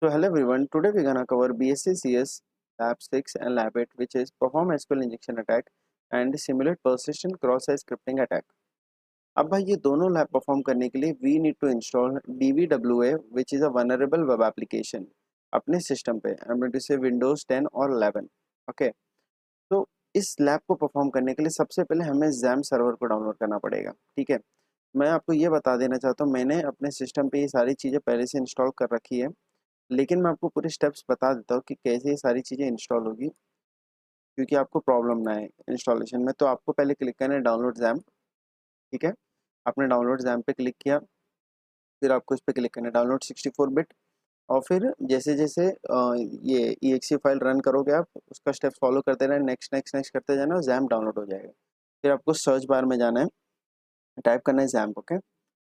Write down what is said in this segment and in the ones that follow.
So hello everyone, today we're gonna cover BSc CS Lab 6 and Lab 8, which is perform SQL injection attack and simulate persistent cross-site scripting attack. अब भाई ये दोनों lab perform करने के लिए we need to install DVWA which is a vulnerable web application अपने system पे I M से विंडोज 10 और 11. ओके, तो इस लैब को परफॉर्म करने के लिए सबसे पहले हमें जैम सर्वर को डाउनलोड करना पड़ेगा. ठीक है, मैं आपको ये बता देना चाहता हूँ, मैंने अपने सिस्टम पे ये सारी चीज़ें पहले से इंस्टॉल कर रखी है, लेकिन मैं आपको पूरे स्टेप्स बता देता हूँ कि कैसे ये सारी चीज़ें इंस्टॉल होगी, क्योंकि आपको प्रॉब्लम ना आए इंस्टॉलेशन में. तो आपको पहले क्लिक करना है डाउनलोड जैम्प. ठीक है, आपने डाउनलोड जैम्प पे क्लिक किया, फिर आपको इस पे क्लिक करना है डाउनलोड 64 बिट. और फिर जैसे जैसे ये EXE फाइल रन करोगे आप उसका स्टेप फॉलो करते रहना, नेक्स्ट नेक्स्ट नेक्स्ट करते जाना और जैम्प डाउनलोड हो जाएगा. फिर आपको सर्च बार में जाना है, टाइप करना है जैम्प. ओके,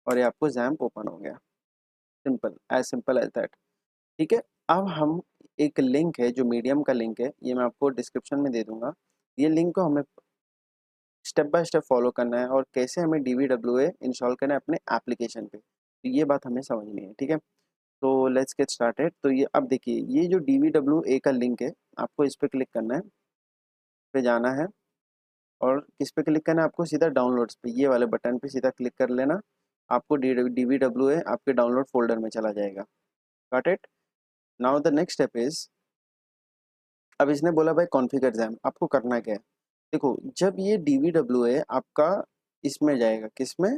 और ये आपको जैम्प ओपन हो गया. Simple as that. ठीक है, अब हम एक लिंक है जो मीडियम का लिंक है, ये मैं आपको डिस्क्रिप्शन में दे दूंगा. ये लिंक को हमें स्टेप बाय स्टेप फॉलो करना है और कैसे हमें DVWA इंस्टॉल करना है अपने एप्लीकेशन पे, तो ये बात हमें समझनी है. ठीक है, तो लेट्स गेट स्टार्टेड. तो ये अब देखिए, ये जो DVWA का लिंक है, आपको इस पर क्लिक करना है, पे जाना है और किस पे क्लिक करना है, आपको सीधा डाउनलोड्स पे, ये वाले बटन पे सीधा क्लिक कर लेना. आपको DVWA आपके डाउनलोड फोल्डर में चला जाएगा. Got it. Now the next step is, अब इसने बोला भाई कॉन्फ़िगर जैम, आपको करना क्या है. देखो, जब ये DVWA आपका इसमें जाएगा, किस में,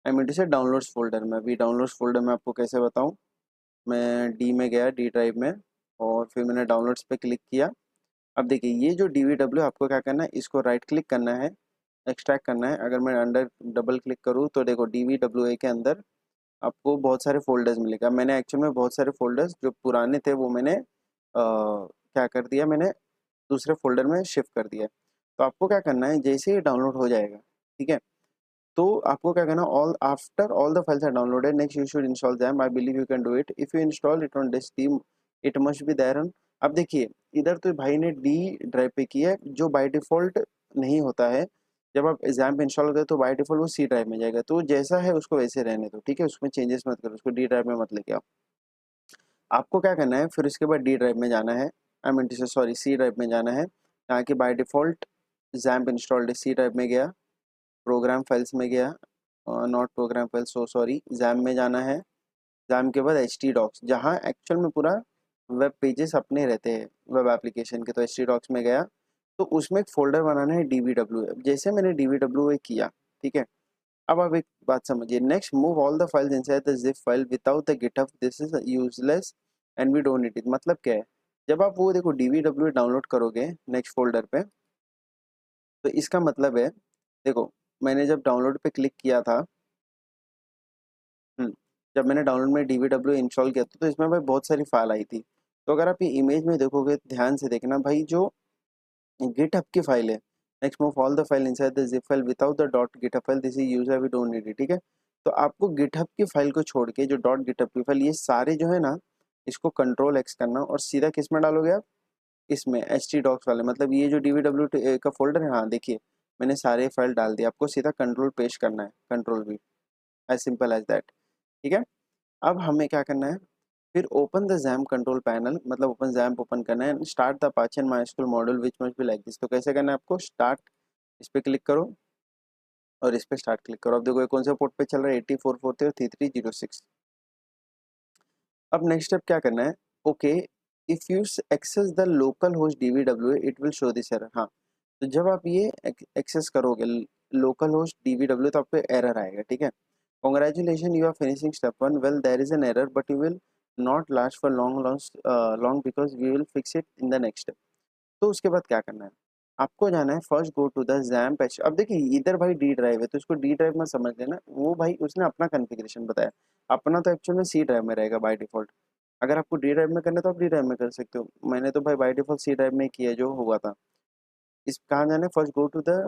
आई मीन टू से डाउनलोड्स फोल्डर में. अभी डाउनलोड्स फोल्डर में आपको कैसे बताऊं, मैं डी में गया, डी ड्राइव में, और फिर मैंने डाउनलोड्स पे क्लिक किया. अब देखिए, ये जो DVWA आपको क्या करना है, इसको राइट क्लिक करना है, एक्सट्रैक्ट करना है. अगर मैं अंडर डबल क्लिक करूँ तो देखो DVWA के अंदर आपको बहुत सारे फोल्डर्स मिलेगा. मैंने एक्चुअल में बहुत सारे फोल्डर्स जो पुराने थे वो मैंने क्या कर दिया, मैंने दूसरे फोल्डर में शिफ्ट कर दिया. तो आपको क्या करना है, जैसे ही डाउनलोड हो जाएगा, ठीक है, तो आपको क्या करना, all after all the files are downloaded next you should install them. I believe you can do it if you install it on this team, it must be there on. अब देखिए, इधर तो भाई ने डी ड्राइव पे किया है, जो बाय डिफॉल्ट नहीं होता है. जब आप एग्जाम पे इंस्टॉल करते हो तो बाय डिफॉल्ट वो सी ड्राइव में जाएगा, तो जैसा है उसको वैसे रहने दो. ठीक है, उसमें चेंजेस मत करो, उसको डी ड्राइव में मत लेके आओ. आपको क्या करना है, फिर उसके बाद डी ड्राइव में जाना है, I mean to say sorry C drive में जाना है, यहाँ की by default XAMPP installed C drive में गया, प्रोग्राम फाइल्स में गया, not program files, so sorry, XAMPP में जाना है. जैम के बाद HT डॉक्स, जहाँ एक्चुअल में पूरा वेब पेजेस अपने रहते हैं वेब एप्लीकेशन के, तो HT डॉक्स में गया. तो उसमें एक फोल्डर बनाना है DVWA, जैसे मैंने DVWA किया. ठीक है, अब आप एक बात समझिए, next move all the files inside the zip file without the GitHub, this is useless and we don't need it. मतलब क्या है, जब आप वो देखो DVWA डाउनलोड करोगे नेक्स्ट फोल्डर पे, तो इसका मतलब है, देखो, मैंने जब डाउनलोड पे क्लिक किया था, जब मैंने डाउनलोड में DVWA इंस्टॉल किया था, तो इसमें भाई बहुत सारी फाइल आई थी. तो अगर आप ये इमेज में देखोगे, ध्यान से देखना भाई, जो गिटहब की फाइल है, next move all the file inside the zip file without the dot GitHub file, this is user we don't need it. ठीक है, तो आपको गिटहब की फाइल को छोड़ के जो डॉट गिटहब की फाइल, ये सारे जो है ना, इसको कंट्रोल X करना और सीधा किस में डालोगे आप, इसमें HT डॉक्स वाले, मतलब ये जो DVWA का फोल्डर है, हाँ देखिए, मैंने सारे फाइल डाल दिए. आपको सीधा कंट्रोल पेश करना है, control V, as simple as that. ठीक है, अब हमें क्या करना है, फिर open the XAMPP control panel, मतलब ओपन जैम्प ओपन करना है, start the Apache and MySQL module which must be like this. तो कैसे करना है, आपको स्टार्ट, इस पे क्लिक करो और इस पे स्टार्ट क्लिक करो. अब देखो ये कौन से पोर्ट पे चल रहा है, 8443 और 3306. अब नेक्स्ट स्टेप क्या करना है, okay, if you access the local host DVWA it will show this error. हाँ, तो जब आप ये एक्सेस करोगे लोकल होस्ट DVWA, तो आपको एरर आएगा. ठीक है, congratulations you are finishing step 1, well there is an error but you will not last for long because we will fix it in the next step. तो उसके बाद क्या करना है, आपको जाना है first go to the XAMPP patch. अब देखिए, इधर भाई डी ड्राइव है, तो इसको डी ड्राइव में समझ लेना, वो भाई उसने अपना कॉन्फ़िगरेशन बताया, अपना तो एक्चुअल में सी ड्राइव में रहेगा बाय डिफॉल्ट. अगर आपको डी ड्राइव में करना है तो आप डी ड्राइव में कर सकते हो, मैंने तो भाई बाय डिफॉल्ट सी ड्राइव में किया जो हुआ था. इस कहाँ जाना है, first go to the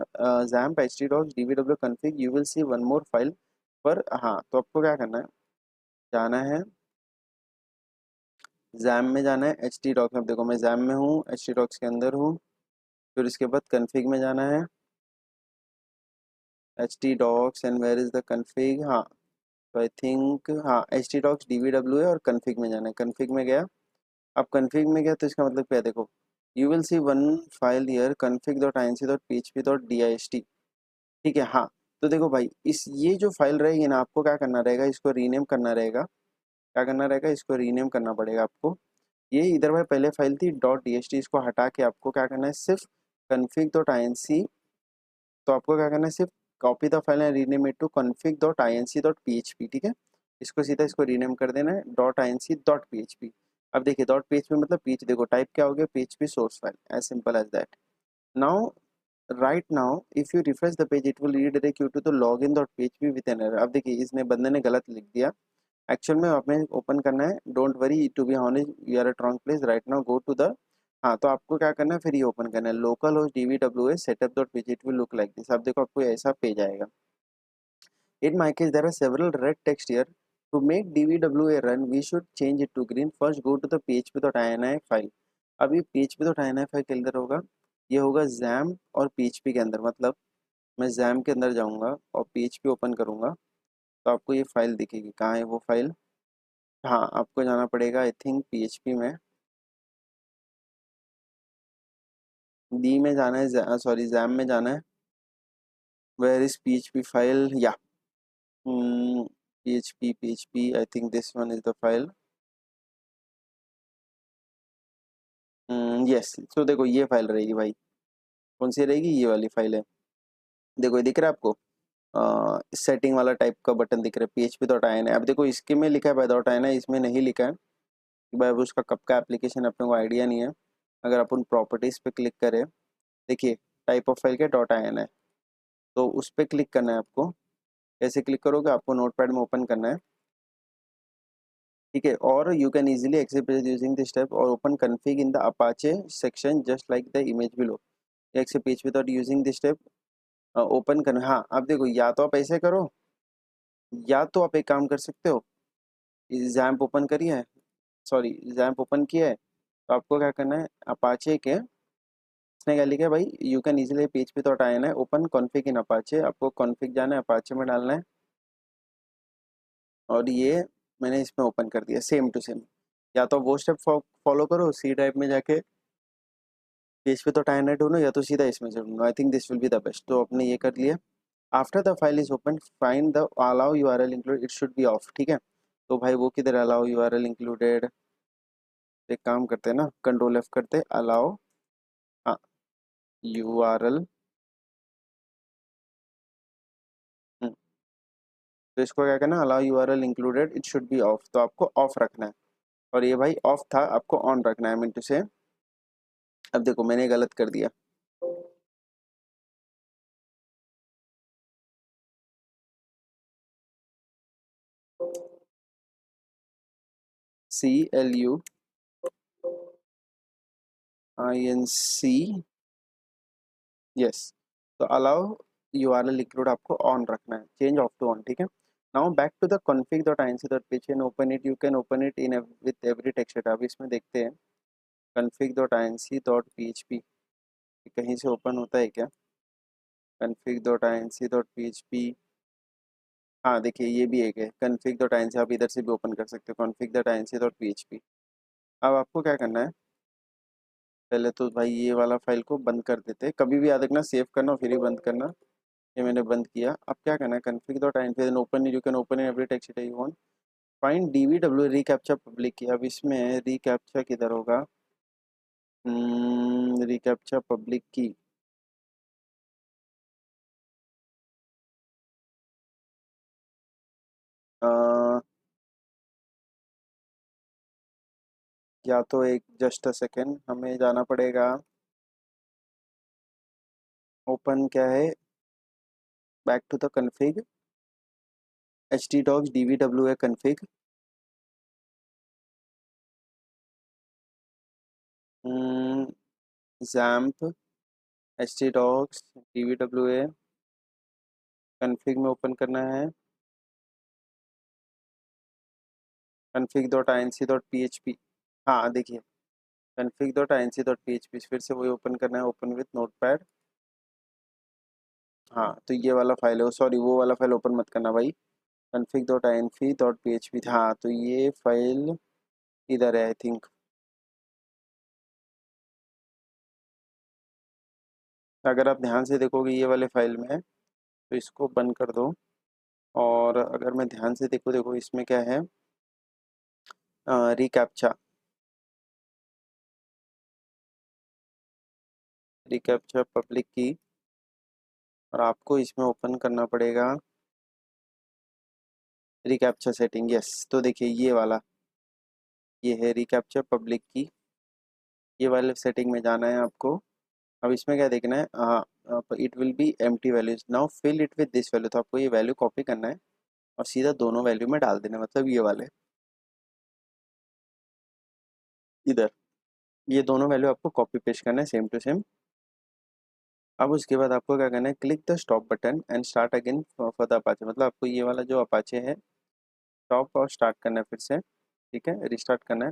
XAMPP HT docs DVWA config, you will see one more file. पर हाँ, तो आपको क्या करना है, जाना है जैम में, जाना है HT डॉक्स में. देखो मैं जैम में हूँ, HT डॉक्स के अंदर हूँ. फिर उसके बाद कन्फिग में जाना है, HT docs and where is the config, हाँ तो आई थिंक हाँ एच टी डॉक्स DVW है और कन्फिग में जाना है। कन्फिग में गया। अब कन्फिग में गया तो इसका मतलब क्या है, देखो you will see one file here config.inc.php.dist। ठीक है हाँ। तो देखो भाई इस ये जो फाइल रहेगी ना, आपको क्या करना रहेगा, इसको रीनेम करना रहेगा। क्या करना रहेगा, इसको रीनेम करना पड़ेगा आपको। ये इधर भाई पहले फाइल थी .dst, इसको हटा के आपको क्या करना है, सिर्फ config.inc। तो आपको क्या करना है, सिर्फ copy the file and rename it to config.inc.php। ठीक है, इसको सीधा इसको रीनेम कर देना है .inc.php। अब देखिए .php मतलब पीएच, देखो टाइप क्या हो गया, php source file, as simple as that. Now right now if you refresh the page it will redirect you to the login.php with an error. अब देखिए इसने बंदे ने गलत लिख दिया, एक्चुअल में आपने ओपन करना है, don't worry to be honest you are at wrong place right now, go to the, हाँ तो आपको क्या करना है, फिर ये ओपन करना है local host DVWA setup dot page, it will look like this. आप देखो आपको ऐसा पेज आएगा। In my case there are several red text here. To make DVWA run we should change it to green. First go to the php.ini file। अभी php.ini file के अंदर होगा, ये होगा XAMPP और php के अंदर, मतलब मैं XAMPP के अंदर जाऊंगा और php ओपन करूंगा तो आपको ये फाइल दिखेगी। कहाँ है वो फाइल, हाँ आपको जाना पड़ेगा आई थिंक php में, डी में जाना है, सॉरी XAMPP में जाना है। वेयर इज php फाइल, या php I think this one is the file. Yes, तो देखो ये फाइल रहेगी भाई, कौन सी रहेगी, ये वाली फाइल है। देखो ये दिख रहा है आपको, सेटिंग वाला टाइप का बटन दिख रहा है, php.ini है। अब देखो इसके में लिखा है बाय डॉट आइन है, इसमें नहीं लिखा है कि भाई अब उसका कब का एप्लीकेशन अपने को आइडिया नहीं है। अगर अपन प्रॉपर्टीज पे क्लिक करें, देखिए टाइप ऑफ फाइल के डॉट आइन है, तो उस पर क्लिक करना है आपको। कैसे क्लिक करोगे, आपको नोटपैड में ओपन करना है। ठीक है, और you can easily accept using this step और open config in the Apache section just like the image below. Accept php without using this step open करना। हाँ अब देखो या तो आप ऐसे करो, या तो आप एक काम कर सकते हो, जैम्प ओपन करिए, सॉरी जैम्प ओपन किया है तो आपको क्या करना है, अपाचे के, इसने क्या लिखा है भाई, यू कैन इजीली पेज पे तो हटाना है, ओपन कॉन्फ़िग इन अपाचे, आपको कॉन्फ़िग जाना है, अपाचे में डालना है। और ये मैंने इसमें ओपन कर दिया सेम टू सेम। या तो वो स्टेप फॉलो करो, सी टाइप में जाके पेज पे तो हटाना ढूंढो, या तो सीधा इसमें से ढूंढो, I think this will be the best. तो आपने ये कर लिया। After the file is open find the allow URL include, it should be of. ठीक है, तो भाई वो किधर, अलाउ यूआरएल इंक्लूडेड, एक काम करते हैं ना, कंट्रोल एफ करते, अलाउ, हाँ यूआरएल, तो इसको क्या करना, allow URL included it should be of, तो आपको ऑफ रखना है। और ये भाई ऑफ था, आपको ऑन रखना है, मीन टू से। अब देखो मैंने गलत कर दिया, CLUINC, यस। तो अलाउ यूआरएल इंक्लूड आपको ऑन रखना है, चेंज ऑफ टू ऑन। ठीक है, now back to the config.inc.php and open it, you can open it in with every text. अब इसमें देखते हैं config.inc.php कहीं से ओपन होता है क्या, config.inc.php, हाँ देखिए ये भी एक है config.inc, आप इधर से भी ओपन कर सकते हो config.inc.php। अब आपको क्या करना है, पहले तो भाई ये वाला फाइल को बंद कर देते हैं, कभी भी याद रखना सेव करना और फिर ही बंद करना। ये मैंने बंद किया। अब क्या करना है, config.inc फिर open, you can open in every text you want, find DVW reCAPTCHA public की। अब इसमें रिकैप्चा किधर होगा, रिकैप्चा पब्लिक की, अ, या तो एक जस्ट अ सेकेंड, हमें जाना पड़ेगा, ओपन क्या है, back to the config, htdocs DVWA config, XAMPP htdocs DVWA config में ओपन करना है, config.inc.php, हाँ देखिए config.inc.php फिर से वही ओपन करना है, ओपन विथ नोटपैड। हाँ तो ये वाला फाइल है, सॉरी वो वाला फाइल ओपन मत करना भाई, config.inf.php, हाँ तो ये फाइल इधर है आई थिंक। अगर आप ध्यान से देखोगे ये वाले फाइल में है, तो इसको बंद कर दो। और अगर मैं ध्यान से देखो इसमें क्या है, रिकैप्चा, रिकैप्चा पब्लिक की, और आपको इसमें ओपन करना पड़ेगा रिकैप्चा सेटिंग। यस, तो देखिए ये वाला, ये है रिकैप्चा पब्लिक की, ये वाले सेटिंग में जाना है आपको। अब इसमें क्या देखना है, हाँ it will be empty values, now fill it with this value, तो आपको ये वैल्यू कॉपी करना है और सीधा दोनों वैल्यू में डाल देना है, मतलब ये वाले इधर, ये दोनों वैल्यू आपको कॉपी पेस्ट करना है सेम टू सेम। अब उसके बाद आपको क्या करना है, click the stop button and start again for the Apache, मतलब आपको ये वाला जो अपाचे है स्टॉप और स्टार्ट करना है फिर से, ठीक है, रिस्टार्ट करना है,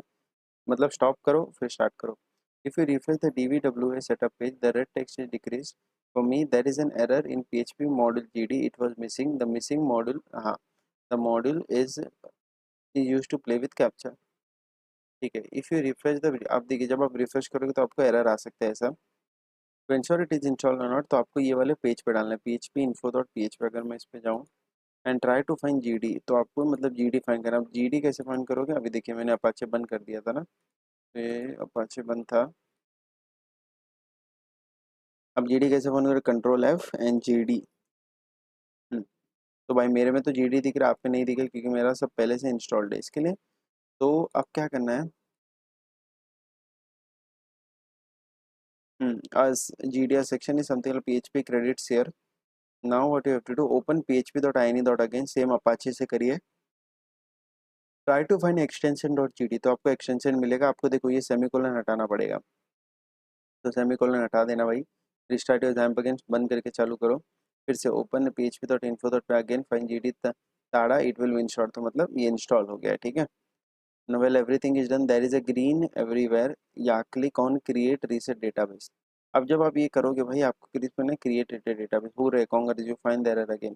मतलब स्टॉप करो फिर स्टार्ट करो। If you refresh the DBWA setup page, the red text is decreased. For me, there is an error in PHP module GD. It was missing. The missing module, हाँ, the module is used to play with captcha. ठीक है, if you refresh the, आप देखिए जब आप refresh करोगे तो आपको एरर आ सकता है ऐसा। तो इंश्योर इट इज इंस्टॉल और नॉट, तो आपको ये वाले पेज पे डालना है, php info.php। अगर मैं इस पे जाऊँ and try to find GD, तो आपको मतलब GD फाइंड करना। अब GD कैसे फाइंड करोगे, अभी देखिए मैंने अपाचे बंद कर दिया था ना, तो ये अपाचे बंद था। अब GD कैसे फाइंड करोगे, Ctrl+F and GD। तो भाई मेरे में तो GD दिख रहा है, आप पे नहीं दिख रहा क्योंकि मेरा सब पहले से इंस्टॉल्ड है इसके लिए। तो अब क्या करना है, as GDR section is something like PHP credits here. Now what you have to do, open php.ini.again, same Apache से करिए, try to find extension dot G D, तो आपको एक्सटेंशन मिलेगा। आपको देखो ये सेमीकोलन हटाना पड़ेगा, तो सेमीकोलन हटा देना भाई। रिस्टार्ट योर जैम्प अगेन, बंद करके चालू करो, फिर से open php.info. Again find G D ताड़ा, इट विल इंस्टॉल, तो मतलब ये इंस्टॉल हो गया है, ठीक है। Now well everything is done, there is a green everywhere, या click on create reset database। अब जब आप ये करोगे भाई आपको क्लिक करना है create database, हो रहे Congress, you find the error again.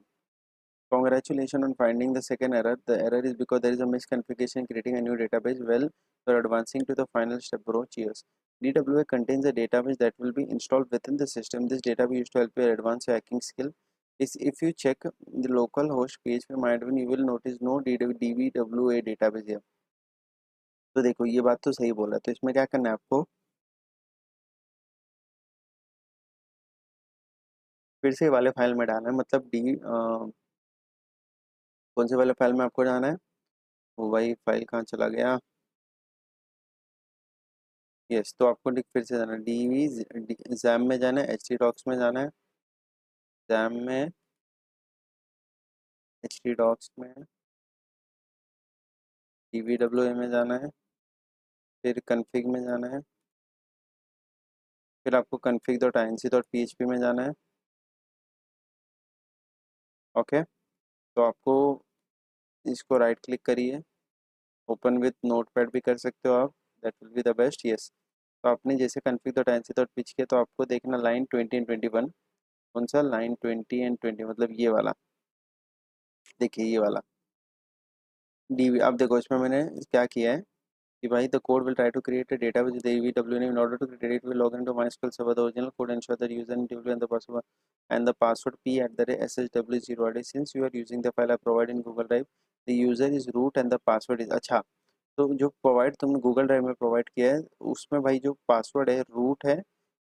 Congratulations on finding the second error. The error is because there is a misconfiguration creating a new database. Well, we are advancing to the final step, bro. Cheers. DWA contains a database that will be installed within the system. This database used to help your advanced hacking skill. Is if you check the local host page for MyAdmin, you will notice no DBWA database here. तो देखो ये बात तो सही बोला, तो इसमें क्या करना है आपको, फिर से वाले फाइल में डालना है, मतलब कौन से वाले फाइल में आपको जाना है, वो भाई फाइल कहाँ चला गया। यस, तो आपको फिर से जाना है जैम में जाना है, htdocs में जाना है, जैम में, htdocs में, dbwa में जाना है, फिर config में जाना है, फिर आपको config.inc.php में जाना है। ओके, तो आपको इसको राइट क्लिक करिए, ओपन विथ नोटपैड भी कर सकते हो आप, that will be the best. Yes, तो आपने जैसे config.inc.php किया तो आपको देखना लाइन 20 एंड 21, कौन सा लाइन 20 एंड 20, मतलब ये वाला, देखिए ये वाला डी, अब देखो इसमें मैंने क्या किया है कि भाई the code will try to create a database with AVW name. In order to create it, we log into MySQL server. The original code ensure that user and W and the password p at the rate shw0. Since you are using the file I provide in Google Drive, the user is root and the password is, अच्छा, तो जो provide तुमने Google drive में provide किया है उसमें भाई जो पासवर्ड है रूट है,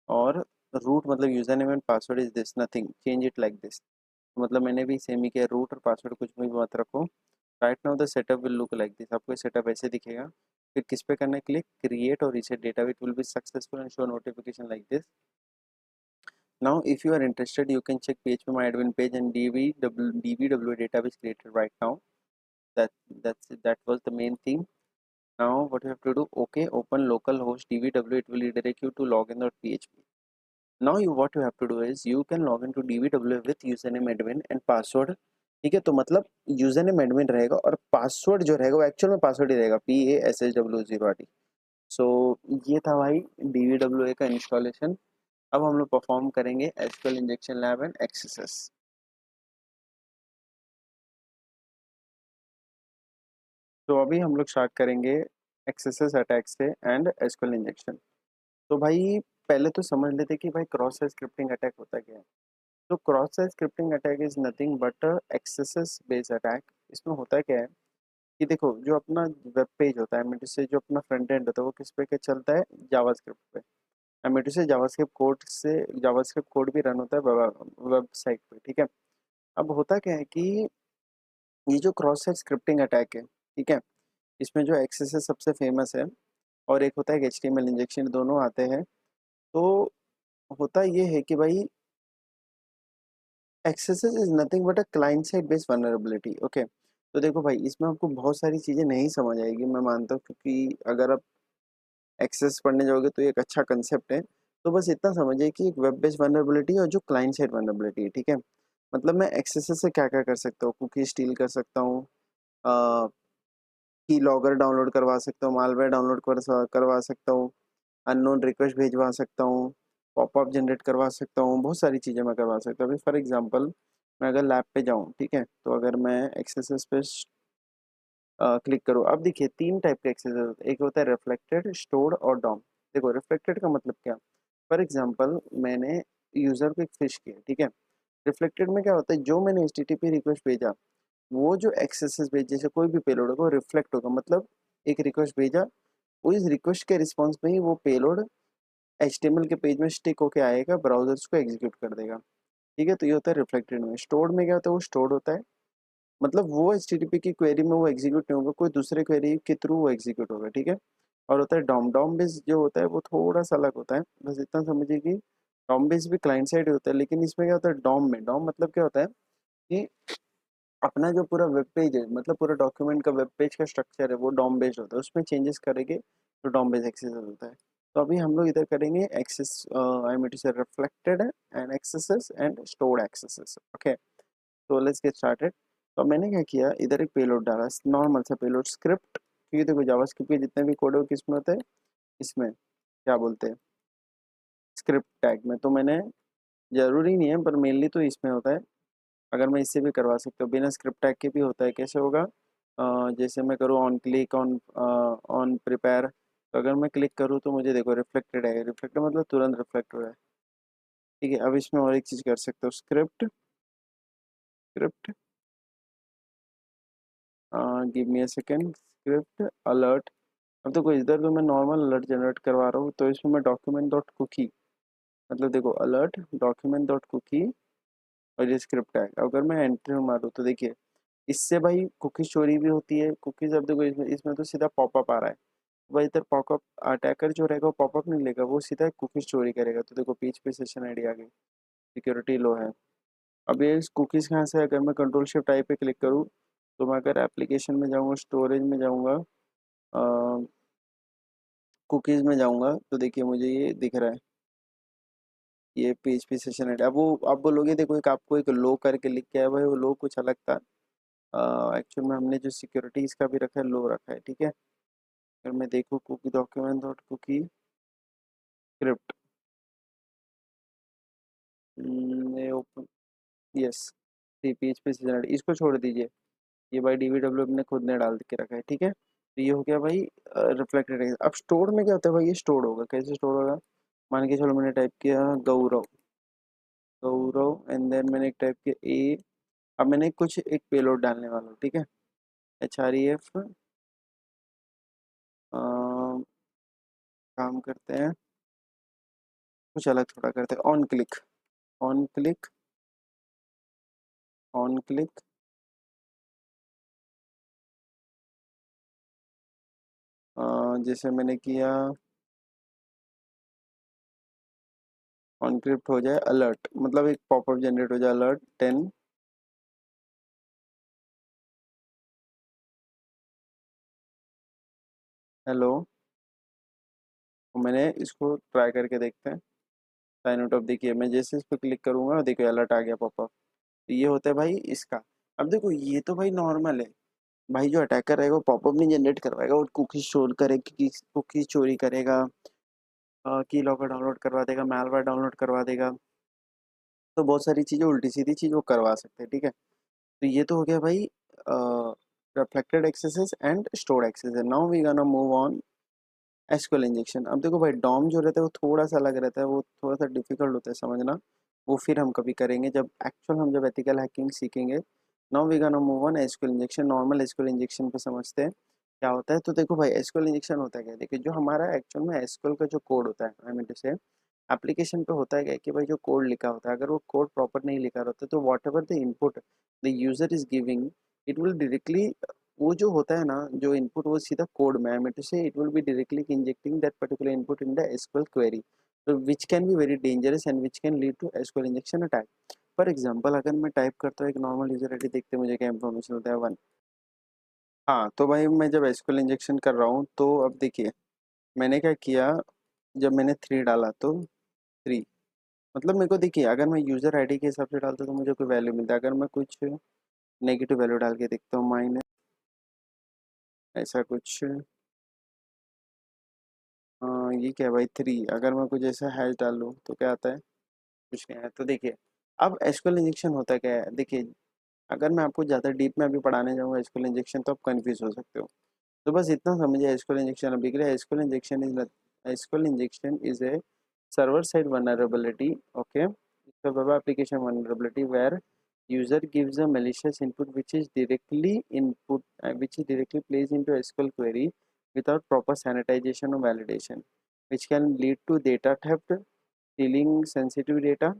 और रूट मतलब user name and password is this, nothing change it like this, मतलब मैंने भी सेम ही किया, रूट और पासवर्ड कुछ भी मत रखो। Right now the setup will look like this, आपको सेटअप ऐसे दिखेगा। फिर किस पे करना है क्लिक, क्रिएट और reset data, it will be successful and show notification like this. Now if you are interested you can check php my admin page and dbw database created right now, that that was the main thing. Now what you have to do, okay, open localhost dbw, it will redirect you to login.php. Now you what you have to do is you can log into dbw with username admin and password, ठीक है, तो मतलब user name admin रहेगा और password जो रहेगा वो actual में पासवर्ड ही रहेगा, PASHW0RD। सो ये था भाई DBWA का इंस्टॉलेशन। अब हम लोग परफॉर्म करेंगे SQL injection lab and axes. तो अभी हम लोग स्टार्ट करेंगे एक्सेसेस अटैक से एंड एसक्यूएल इंजेक्शन। तो भाई पहले तो समझ लेते कि भाई क्रॉस साइट स्क्रिप्टिंग अटैक होता क्या है। तो cross site scripting attack is nothing but axes based attack. इसमें होता क्या है कि देखो, जो अपना वेब पेज होता है एमएटी से, जो अपना फ्रंट एंड होता है वो किस पे क्या चलता है, जावास्क्रिप्ट पे। एमएटी से जावास्क्रिप्ट कोड भी रन होता है वेबसाइट पे, ठीक है। अब होता क्या है कि ये जो क्रॉस साइट स्क्रिप्टिंग अटैक है, ठीक है, इसमें जो एक्सेसेस सबसे फेमस है और एक होता है एचटीएमएल इंजेक्शन, दोनों आते हैं। तो होता ये है कि भाई axes is nothing but a client side based vulnerability. Okay, तो देखो भाई, इसमें आपको बहुत सारी चीज़ें नहीं समझ आएगी, मैं मानता हूँ, क्योंकि अगर आप एक्सेस पढ़ने जाओगे तो ये एक अच्छा कंसेप्ट है। तो बस इतना समझिए कि एक वेब बेस्ड वल्नरेबिलिटी और जो क्लाइंट साइड वल्नरेबिलिटी है, ठीक है। मतलब मैं एक्सेसेस से क्या क्या कर सकता हूँ, कुकी स्टील कर सकता हूँ, की लॉगर डाउनलोड करवा सकता हूँ, मालवेयर डाउनलोड करवा सकता हूँ, अननोन रिक्वेस्ट भेजवा सकता हूँ, पॉपअप जनरेट करवा सकता हूँ, बहुत सारी चीज़ें मैं करवा सकता हूँ। अभी फॉर एग्जांपल मैं अगर लैब पे जाऊँ, ठीक है, तो अगर मैं एक्सेसेस पे क्लिक करूँ, अब देखिए तीन टाइप के एक्सेसेस होते हैं। एक होता है रिफ्लेक्टेड, स्टोर्ड और डॉम। देखो रिफ्लेक्टेड का मतलब क्या, फॉर एग्जाम्पल मैंने यूज़र को एक फिश किया, ठीक है। रिफ्लेक्टेड में क्या होता है, जो मैंने HTTP रिक्वेस्ट भेजा, वो जो एक्सेसेस भेजे, जैसे कोई भी पेलोड होगा वो रिफ्लेक्ट होगा। मतलब एक रिक्वेस्ट भेजा, उस रिक्वेस्ट के रिस्पॉन्स में ही वो पेलोड HTML के पेज में स्टिक होके आएगा, ब्राउजर उसको एग्जीक्यूट कर देगा, ठीक है। तो ये होता है रिफ्लेक्टेड में। स्टोर्ड में क्या होता है, वो स्टोर्ड होता है, मतलब वो HTTP की क्वेरी में वो एग्जीक्यूट नहीं होगा, कोई दूसरे क्वेरी के थ्रू वो एग्जीक्यूट होगा, ठीक है। और होता है डॉम। डॉम बेस जो होता है वो थोड़ा सा अलग होता है, बस इतना समझिए कि डॉम बेस भी क्लाइंट साइड होता है, लेकिन इसमें क्या होता है डॉम में, डॉम मतलब क्या होता है कि अपना जो पूरा वेब पेज है, मतलब पूरा डॉक्यूमेंट का वेब पेज का स्ट्रक्चर है, वो डॉम बेस्ड होता है, उसमें चेंजेस करेंगे तो डॉम बेस्ड एक्सेस होता है। तो अभी हम लोग इधर करेंगे एक्सेस, आई मीन टू से reflected and axes and stored axes. Okay, तो लेट्स गेट स्टार्टेड। तो मैंने क्या किया, इधर एक पेलोड डाला, नॉर्मल सा पेलोड स्क्रिप्ट, क्योंकि देखो जावास्क्रिप्ट के जितने भी कोड है वो किस में होते हैं, इसमें क्या बोलते हैं, स्क्रिप्ट टैग में। तो मैंने, जरूरी नहीं है पर मेनली तो इसमें होता है। अगर मैं इससे भी करवा सकता हूँ, बिना स्क्रिप्ट टैग के भी होता है। कैसे होगा, जैसे मैं करूँ ऑन क्लिक, ऑन प्रिपेयर, तो अगर मैं क्लिक करूँ तो मुझे देखो रिफ्लेक्टेड है, रिफ्लेक्टेड मतलब तुरंत रिफ्लेक्ट हुआ है, ठीक है। अब इसमें और एक चीज़ कर सकते हो, script, script, give me a second, script alert. अब देखो इधर तो मैं नॉर्मल अलर्ट जनरेट करवा रहा हूँ, तो इसमें मैं डॉक्यूमेंट डॉट कुकी, मतलब देखो अलर्ट डॉक्यूमेंट डॉट कुकी, और ये स्क्रिप्ट है। अगर मैं एंटर मारूँ तो देखिए, इससे भाई कुकी चोरी भी होती है। कुकीज, अब देखो इसमें तो सीधा पॉपअप आ रहा है, भाई इधर पॉपअप अटैकर जो रहेगा वो पॉपअप नहीं लेगा, वो सीधा कुकीज चोरी करेगा। तो देखो पेज पे सेशन आईडी आ गई, सिक्योरिटी लो है। अब ये कुकीज़ कहाँ से, अगर मैं कंट्रोल शिफ्ट आई पे क्लिक करूँ, तो मैं अगर एप्लीकेशन में जाऊँगा, स्टोरेज में जाऊँगा, कुकीज़ में जाऊँगा, तो देखिए मुझे ये दिख रहा है, ये PHP सेशन आईडी। अब वो आप बोलोगे देखो, एक आपको एक लो करके लिख के आया, भाई वो लो कुछ अलग था। एक्चुअल में हमने जो सिक्योरिटी इसका भी रखा है, लो रखा है, ठीक है। अगर मैं देखूँ cookie document dot cookie script, ये open, yes, PHP session ID, इसको छोड़ दीजिए, ये भाई DBW ने खुद ने डाल के रखा है, ठीक है। तो ये हो गया भाई रिफ्लेक्टेड। अब स्टोर में क्या होता है भाई, ये स्टोर होगा, कैसे स्टोर होगा, मान के चलो मैंने टाइप किया गौरव, गौरव एंड देन मैंने एक टाइप किया ए। अब मैंने कुछ एक पेलोड डालने वाला हूँ, ठीक है, HREF, काम करते हैं, कुछ अलग थोड़ा करते हैं, on click, on click, on click, जैसे मैंने किया ऑन क्लिक हो जाए अलर्ट, मतलब एक पॉपअप जनरेट हो जाए, अलर्ट 10, हेलो। मैंने इसको ट्राई करके देखते हैं, साइन आउट। ऑफ देखिए मैं जैसे इस पर क्लिक करूंगा, देखिए अलर्ट आ गया पॉपअप। तो ये होता है भाई इसका। अब देखो ये तो भाई नॉर्मल है, भाई जो अटैकर रहेगा वो पॉपअप नहीं जनरेट करवाएगा, वो कुकीज चोर करेगा, कुकीज चोरी करेगा, की लॉकर डाउनलोड करवा देगा, मैलवेयर डाउनलोड करवा देगा, तो बहुत सारी चीज़ें उल्टी सीधी चीज़ वो करवा सकते हैं, ठीक है। तो ये तो हो गया भाई reflected accesses and stored accesses. Now we gonna move on SQL injection. अब देखो भाई डॉम जो रहता है वो थोड़ा सा अलग रहता है, वो थोड़ा सा डिफिकल्ट होता है समझना, वो फिर हम कभी करेंगे जब एक्चुअल हम जब एथिकल हैकिंग सीखेंगे। Now we gonna move on SQL injection. Normal SQL injection पे समझते हैं क्या होता है। तो देखो भाई एसक्यूएल इंजेक्शन होता है क्या, देखिए जो हमारा एक्चुअल में एसक्यूएल का जो कोड होता है, आई मीन टू से एप्लीकेशन पे होता है क्या कि भाई जो कोड लिखा होता है, अगर वो कोड प्रॉपर नहीं लिखा रहता तो what ever the input the user is giving, it will directly, वो जो होता है ना जो इनपुट वो सीधा कोड में, I mean to say it will be directly injecting that particular input in the SQL query, तो which can be very dangerous and which can lead to SQL injection attack. For example अगर मैं type करता हूँ एक normal user ID, देखते मुझे क्या information होता है 1। हाँ तो भाई मैं जब एसक्यूएल इंजेक्शन कर रहा हूँ तो अब देखिए मैंने क्या किया, जब मैंने 3 डाला तो 3, मतलब मेरे को देखिए अगर मैं यूज़र आईडी के हिसाब से डालता तो मुझे कोई वैल्यू मिलता है, अगर मैं कुछ नेगेटिव वैल्यू डाल के देखता हूँ माइनस ऐसा कुछ, ये क्या है भाई 3, अगर मैं कुछ ऐसा हैश डाल लूँ तो क्या आता है, कुछ नहीं है। तो देखिए अब एसक्यूएल इंजेक्शन होता क्या है, देखिए अगर मैं आपको ज़्यादा डीप में अभी पढ़ाने जाऊँगा एसक्यूएल इंजेक्शन तो आप कंफ्यूज हो सकते हो, तो बस इतना समझिए एसक्यूएल इंजेक्शन अभी के लिए। SQL injection is a server side vulnerability, okay, it's a web application vulnerability where user gives a malicious input which is directly placed into SQL query without proper sanitization or validation, which can lead to data theft, stealing sensitive data,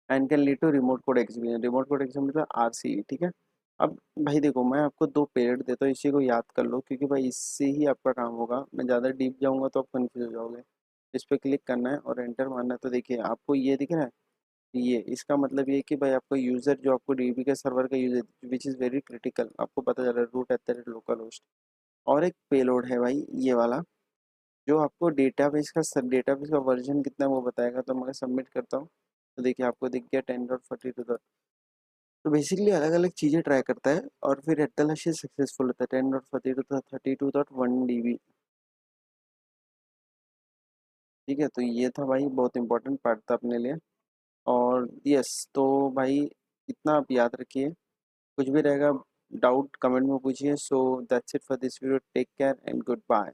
and can lead to remote code execution. Remote code execution मतलब RCE, ठीक है। अब भाई देखो मैं आपको 2 period देता हूँ, इसी को याद कर लो क्योंकि भाई इससे ही आपका काम होगा, मैं ज़्यादा डीप जाऊँगा तो आप कन्फ्यूज हो जाओगे। इस पर क्लिक करना है और एंटर मारना है, तो देखिए आपको ये दिख रहा है, ये इसका मतलब ये है कि भाई आपका यूज़र जो आपको डीबी के सर्वर का user which is very critical, आपको पता चल रहा है रूट@लोकल होस्ट। और एक पेलोड है भाई ये वाला जो आपको डेटाबेस का वर्जन कितना है वो बताएगा, तो मैं सबमिट करता हूँ तो देखिए आपको दिख गया 10.42। तो बेसिकली अलग अलग चीज़ें ट्राई करता है और फिर एट द लास्ट सक्सेसफुल होता है 10.42 32.1 dB। ठीक है, तो ये था भाई बहुत इंपॉर्टेंट पार्ट था अपने लिए। और यस तो भाई इतना आप याद रखिए, कुछ भी रहेगा डाउट कमेंट में पूछिए। So that's it for this video, take care and good bye.